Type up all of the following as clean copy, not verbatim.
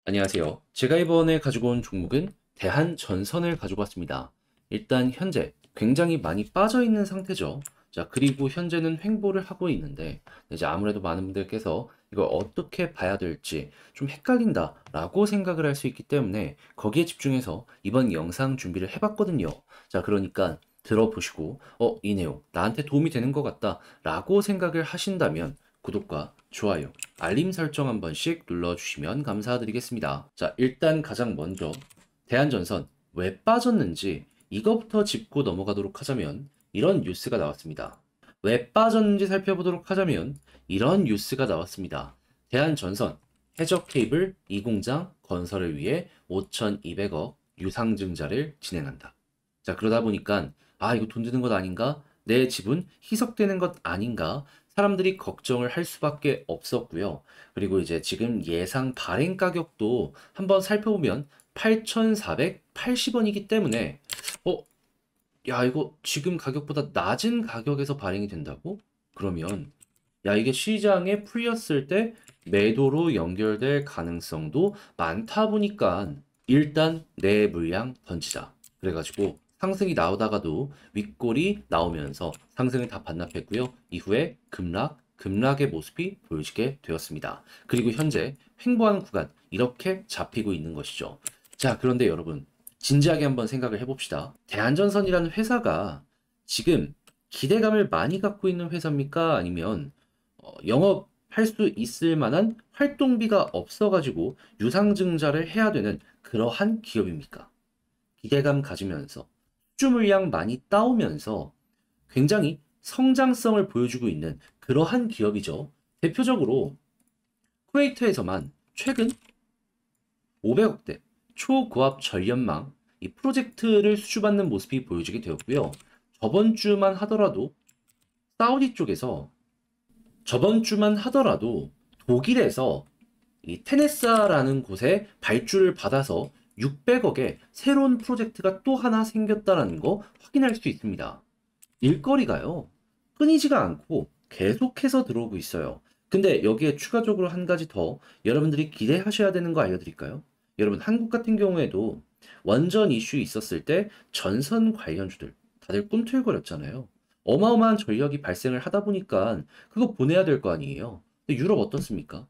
안녕하세요. 제가 이번에 가지고 온 종목은 대한전선을 가지고 왔습니다. 일단 현재 굉장히 많이 빠져 있는 상태죠. 자, 그리고 현재는 횡보를 하고 있는데 이제 아무래도 많은 분들께서 이걸 어떻게 봐야 될지 좀 헷갈린다라고 생각을 할 수 있기 때문에 거기에 집중해서 이번 영상 준비를 해봤거든요. 자, 그러니까 들어보시고 이 내용 나한테 도움이 되는 것 같다라고 생각을 하신다면 구독과 좋아요, 알림 설정 한 번씩 눌러주시면 감사드리겠습니다. 자, 일단 가장 먼저 대한전선 왜 빠졌는지 이거부터 짚고 넘어가도록 하자면 이런 뉴스가 나왔습니다. 왜 빠졌는지 살펴보도록 하자면 이런 뉴스가 나왔습니다. 대한전선 해적 케이블 2공장 건설을 위해 5,200억 유상증자를 진행한다. 자, 그러다 보니까 이거 돈 드는 것 아닌가? 내 지분 희석되는 것 아닌가? 사람들이 걱정을 할 수밖에 없었고요. 그리고 이제 지금 예상 발행 가격도 한번 살펴보면 8,480원이기 때문에 어, 야, 이거 지금 가격보다 낮은 가격에서 발행이 된다고? 그러면 야, 이게 시장에 풀렸을 때 매도로 연결될 가능성도 많다 보니까 일단 내 물량 던지자. 그래가지고 상승이 나오다가도 윗골이 나오면서 상승을 다 반납했고요. 이후에 급락의 모습이 보여지게 되었습니다. 그리고 현재 횡보하는 구간 이렇게 잡히고 있는 것이죠. 자, 그런데 여러분 진지하게 한번 생각을 해봅시다. 대한전선이라는 회사가 지금 기대감을 많이 갖고 있는 회사입니까? 아니면 영업할 수 있을 만한 활동비가 없어가지고 유상증자를 해야 되는 그러한 기업입니까? 기대감 가지면서 수주 물량 많이 따오면서 굉장히 성장성을 보여주고 있는 그러한 기업이죠. 대표적으로 쿠웨이트에서만 최근 500억대 초고압 전력망 이 프로젝트를 수주받는 모습이 보여지게 되었고요. 저번 주만 하더라도 사우디 쪽에서 저번 주만 하더라도 독일에서 이 테네사라는 곳에 발주를 받아서 600억의 새로운 프로젝트가 또 하나 생겼다는 거 확인할 수 있습니다. 일거리가요, 끊이지가 않고 계속해서 들어오고 있어요. 근데 여기에 추가적으로 한 가지 더 여러분들이 기대하셔야 되는 거 알려드릴까요? 여러분, 한국 같은 경우에도 원전 이슈 있었을 때 전선 관련주들 다들 꿈틀거렸잖아요. 어마어마한 전력이 발생을 하다 보니까 그거 보내야 될 거 아니에요. 근데 유럽 어떻습니까?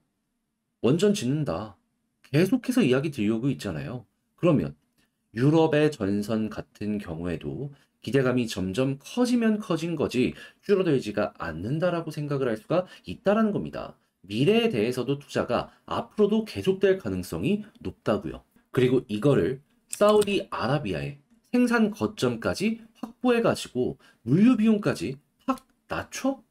원전 짓는다. 계속해서 이야기 들려오고 있잖아요. 그러면 유럽의 전선 같은 경우에도 기대감이 점점 커지면 커진 거지 줄어들지가 않는다라고 생각을 할 수가 있다라는 겁니다. 미래에 대해서도 투자가 앞으로도 계속될 가능성이 높다고요. 그리고 이거를 사우디아라비아의 생산 거점까지 확보해가지고 물류 비용까지 확 낮춰?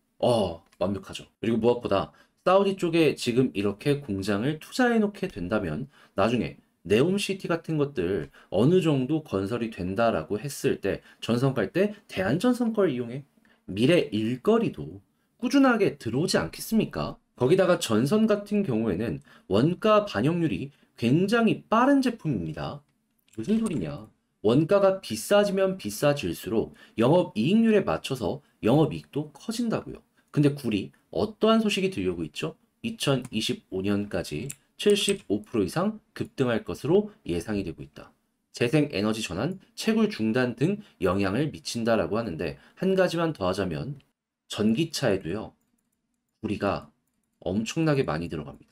완벽하죠. 그리고 무엇보다 사우디 쪽에 지금 이렇게 공장을 투자해 놓게 된다면 나중에 네옴시티 같은 것들 어느 정도 건설이 된다라고 했을 때 전선 깔 때 대한전선 걸 이용해 미래 일거리도 꾸준하게 들어오지 않겠습니까? 거기다가 전선 같은 경우에는 원가 반영률이 굉장히 빠른 제품입니다. 무슨 소리냐? 원가가 비싸지면 비싸질수록 영업이익률에 맞춰서 영업이익도 커진다고요. 근데 굴이 어떠한 소식이 들려오고 있죠? 2025년까지 75% 이상 급등할 것으로 예상이 되고 있다. 재생에너지 전환, 채굴 중단 등 영향을 미친다라고 하는데 한 가지만 더 하자면 전기차에도요, 우리가 엄청나게 많이 들어갑니다.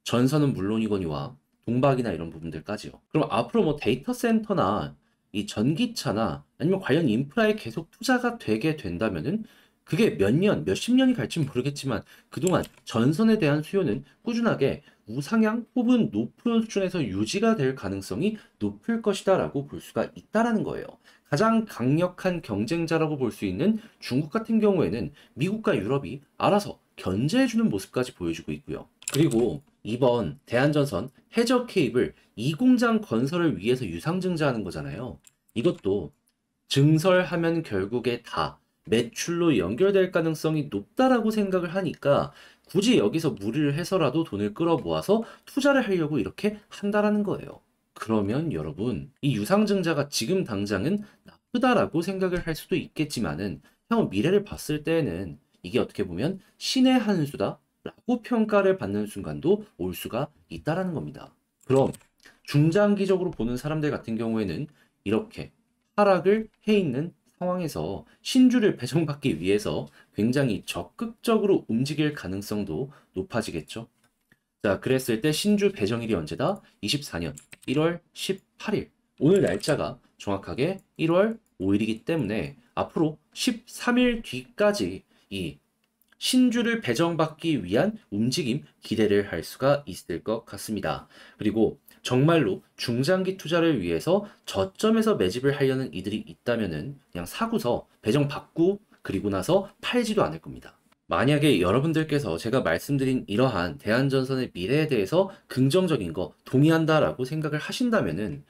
전선은 물론이거니와 동박이나 이런 부분들까지요. 그럼 앞으로 뭐 데이터 센터나 이 전기차나 아니면 관련 인프라에 계속 투자가 되게 된다면은 그게 몇 년, 몇십 년이 갈진 모르겠지만 그동안 전선에 대한 수요는 꾸준하게 우상향 혹은 높은 수준에서 유지가 될 가능성이 높을 것이다라고 볼 수가 있다라는 거예요. 가장 강력한 경쟁자라고 볼 수 있는 중국 같은 경우에는 미국과 유럽이 알아서 견제해주는 모습까지 보여주고 있고요. 그리고 이번 대한전선 해저 케이블 2공장 건설을 위해서 유상증자하는 거잖아요. 이것도 증설하면 결국에 다 매출로 연결될 가능성이 높다라고 생각을 하니까 굳이 여기서 무리를 해서라도 돈을 끌어 모아서 투자를 하려고 이렇게 한다라는 거예요. 그러면 여러분, 이 유상증자가 지금 당장은 나쁘다라고 생각을 할 수도 있겠지만은 형 미래를 봤을 때에는 이게 어떻게 보면 신의 한 수다 라고 평가를 받는 순간도 올 수가 있다라는 겁니다. 그럼 중장기적으로 보는 사람들 같은 경우에는 이렇게 하락을 해 있는 상황에서 신주를 배정받기 위해서 굉장히 적극적으로 움직일 가능성도 높아지겠죠. 자, 그랬을 때 신주 배정일이 언제다? 24년 1월 18일. 오늘 날짜가 정확하게 1월 5일이기 때문에 앞으로 13일 뒤까지 이 신주를 배정받기 위한 움직임 기대를 할 수가 있을 것 같습니다. 그리고 정말로 중장기 투자를 위해서 저점에서 매집을 하려는 이들이 있다면은 그냥 사고서 배정받고 그리고 나서 팔지도 않을 겁니다. 만약에 여러분들께서 제가 말씀드린 이러한 대한전선의 미래에 대해서 긍정적인 거 동의한다라고 생각을 하신다면은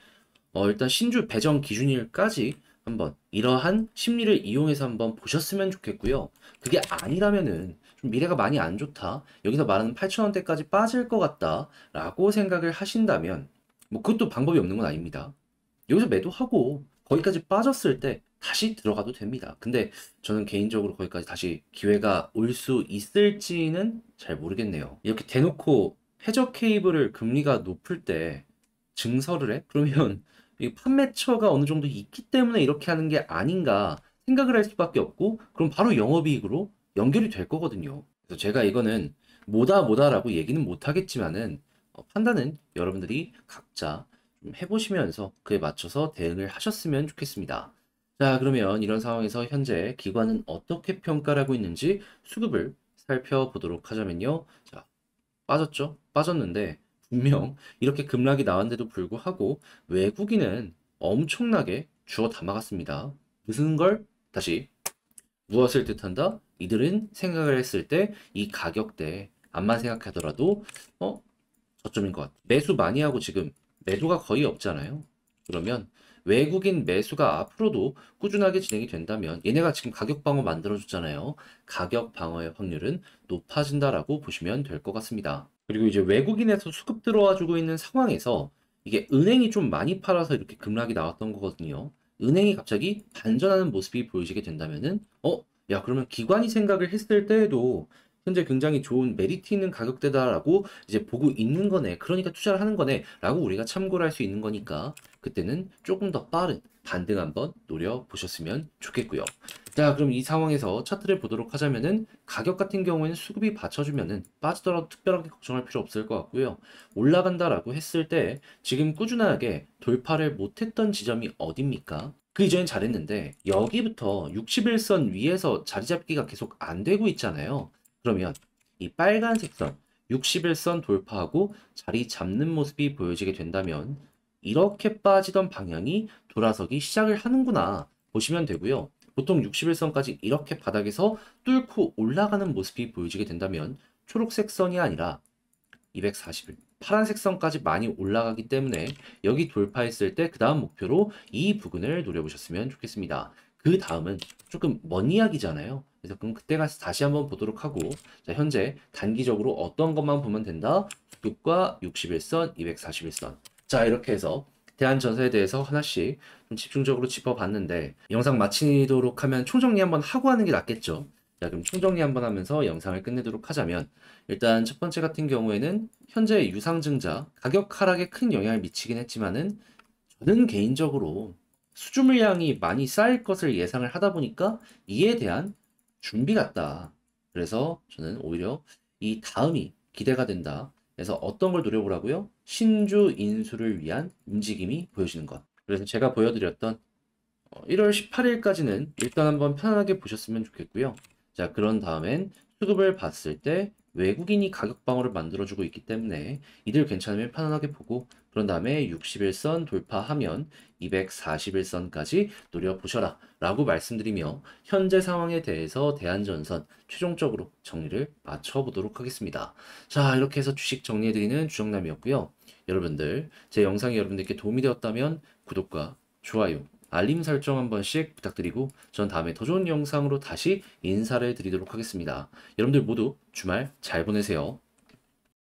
일단 신주 배정 기준일까지 한번 이러한 심리를 이용해서 한번 보셨으면 좋겠고요. 그게 아니라면은 좀 미래가 많이 안 좋다. 여기서 말하는 8,000원대까지 빠질 것 같다라고 생각을 하신다면 뭐 그것도 방법이 없는 건 아닙니다. 여기서 매도하고 거기까지 빠졌을 때 다시 들어가도 됩니다. 근데 저는 개인적으로 거기까지 다시 기회가 올 수 있을지는 잘 모르겠네요. 이렇게 대놓고 해저 케이블을 금리가 높을 때 증설을 해? 그러면 이 판매처가 어느 정도 있기 때문에 이렇게 하는 게 아닌가 생각을 할 수밖에 없고 그럼 바로 영업이익으로 연결이 될 거거든요. 그래서 제가 이거는 뭐다라고 얘기는 못 하겠지만은 판단은 여러분들이 각자 좀 해보시면서 그에 맞춰서 대응을 하셨으면 좋겠습니다. 자, 그러면 이런 상황에서 현재 기관은 어떻게 평가를 하고 있는지 수급을 살펴보도록 하자면요. 자, 빠졌죠? 빠졌는데 분명 이렇게 급락이 나왔는데도 불구하고 외국인은 엄청나게 주워 담아갔습니다. 무슨 걸? 다시 무엇을 뜻한다? 이들은 생각을 했을 때 이 가격대 암만 생각하더라도 저점인 것 같아. 매수 많이 하고 지금 매도가 거의 없잖아요. 그러면 외국인 매수가 앞으로도 꾸준하게 진행이 된다면 얘네가 지금 가격 방어 만들어줬잖아요. 가격 방어의 확률은 높아진다라고 보시면 될 것 같습니다. 그리고 이제 외국인에서 수급 들어와 주고 있는 상황에서 이게 은행이 좀 많이 팔아서 이렇게 급락이 나왔던 거거든요. 은행이 갑자기 반전하는 모습이 보여지게 된다면은 야 그러면 기관이 생각을 했을 때에도 현재 굉장히 좋은 메리트 있는 가격대다라고 이제 보고 있는 거네. 그러니까 투자를 하는 거네. 라고 우리가 참고를 할 수 있는 거니까 그때는 조금 더 빠른 반등 한번 노려보셨으면 좋겠고요. 자, 그럼 이 상황에서 차트를 보도록 하자면은 가격 같은 경우에는 수급이 받쳐주면은 빠지더라도 특별하게 걱정할 필요 없을 것 같고요. 올라간다라고 했을 때 지금 꾸준하게 돌파를 못했던 지점이 어딥니까? 그 이전엔 잘했는데 여기부터 61선 위에서 자리 잡기가 계속 안 되고 있잖아요. 그러면 이 빨간색 선 61선 돌파하고 자리 잡는 모습이 보여지게 된다면 이렇게 빠지던 방향이 돌아서기 시작을 하는구나 보시면 되고요. 보통 61선까지 이렇게 바닥에서 뚫고 올라가는 모습이 보여지게 된다면 초록색 선이 아니라 240일 파란색 선까지 많이 올라가기 때문에 여기 돌파했을 때 그 다음 목표로 이 부근을 노려보셨으면 좋겠습니다. 그 다음은 조금 먼 이야기잖아요. 그래서 그럼 그때 가서 다시 한번 보도록 하고 자, 현재 단기적으로 어떤 것만 보면 된다? 수급과 61선, 241선. 자, 이렇게 해서 대한전선에 대해서 하나씩 좀 집중적으로 짚어봤는데 영상 마치도록 하면 총정리 한번 하고 하는 게 낫겠죠. 자, 그럼 총정리 한번 하면서 영상을 끝내도록 하자면 일단 첫 번째 같은 경우에는 현재 유상증자 가격 하락에 큰 영향을 미치긴 했지만은 저는 개인적으로 수주 물량이 많이 쌓일 것을 예상을 하다 보니까 이에 대한 준비 같다. 그래서 저는 오히려 이 다음이 기대가 된다. 그래서 어떤 걸 노려보라고요? 신주 인수를 위한 움직임이 보여지는 것. 그래서 제가 보여드렸던 1월 18일까지는 일단 한번 편안하게 보셨으면 좋겠고요. 자, 그런 다음엔 수급을 봤을 때 외국인이 가격 방어를 만들어주고 있기 때문에 이들 괜찮으면 편안하게 보고 그런 다음에 61선 돌파하면 241선까지 노려보셔라 라고 말씀드리며 현재 상황에 대해서 대한전선 최종적으로 정리를 마쳐보도록 하겠습니다. 자, 이렇게 해서 주식 정리해드리는 주정남이었고요. 여러분들 제 영상이 여러분들께 도움이 되었다면 구독과 좋아요 알림 설정 한 번씩 부탁드리고 전 다음에 더 좋은 영상으로 다시 인사를 드리도록 하겠습니다. 여러분들 모두 주말 잘 보내세요.